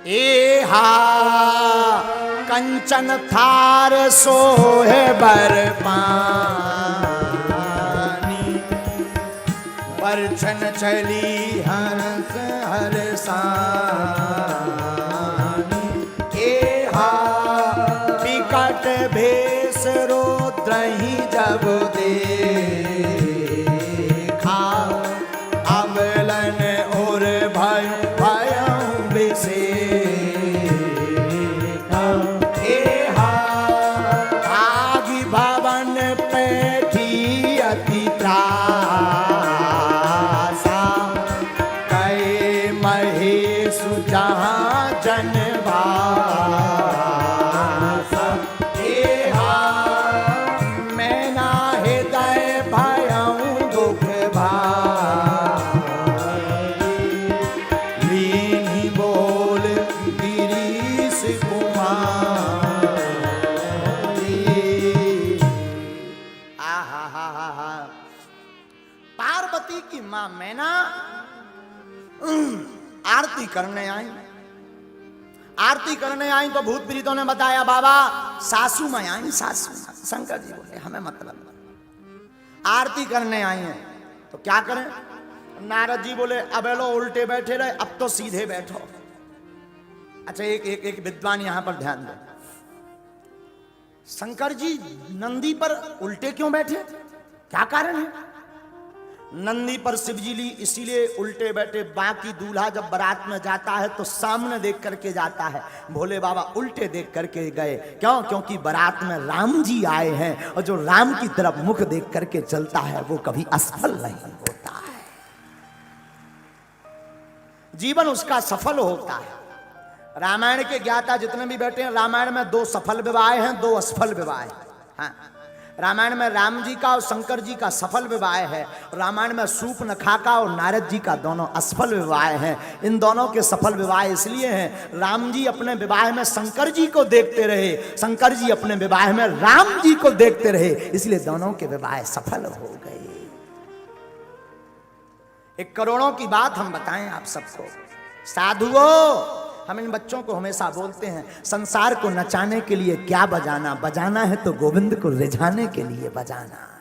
ए हा कंचन थार सोहे बर पानी, परछन चली हंस हरसानी। ए हा विकट भेष रोद्रहि जब देखा, अवलन और भय भयं विशेष। पार्वती की मां मैना आरती करने आई। आरती करने आई तो भूत प्रीतों ने बताया, बाबा सासू मां आई, सासू मां। शंकर जी बोले हमें मतलब, आरती करने आई हैं तो क्या करें? नारद जी बोले अब लो उल्टे बैठे रहे, अब तो सीधे बैठो। अच्छा एक विद्वान यहां पर ध्यान दो, शंकर जी नंदी पर उल्टे क्यों बैठे, क्या कारण है? नंदी पर शिव जी इसीलिए उल्टे बैठे, बाकी दूल्हा जब बारात में जाता है तो सामने देख करके जाता है, भोले बाबा उल्टे देख करके गए। क्यों? क्योंकि बारात में राम जी आए हैं और जो राम की तरफ मुख देख करके चलता है वो कभी असफल नहीं होता है, जीवन उसका सफल होता है। रामायण के ज्ञाता जितने भी बैठे हैं, रामायण में 2 सफल विवाह हैं, 2 असफल विवाह हैं। हाँ, रामायण में राम जी का और शंकर जी का सफल विवाह है, रामायण में सूर्पनखा का और नारद जी का दोनों असफल विवाह हैं। इन दोनों के सफल विवाह इसलिए हैं, राम जी अपने विवाह में शंकर जी को देखते रहे, शंकर जी अपने विवाह में राम जी को देखते रहे, इसलिए दोनों के विवाह सफल हो गए। एक करोड़ों की बात हम बताएं आप सबको, साधुओं हम इन बच्चों को हमेशा बोलते हैं, संसार को नचाने के लिए क्या बजाना, बजाना है तो गोविंद को रिझाने के लिए बजाना।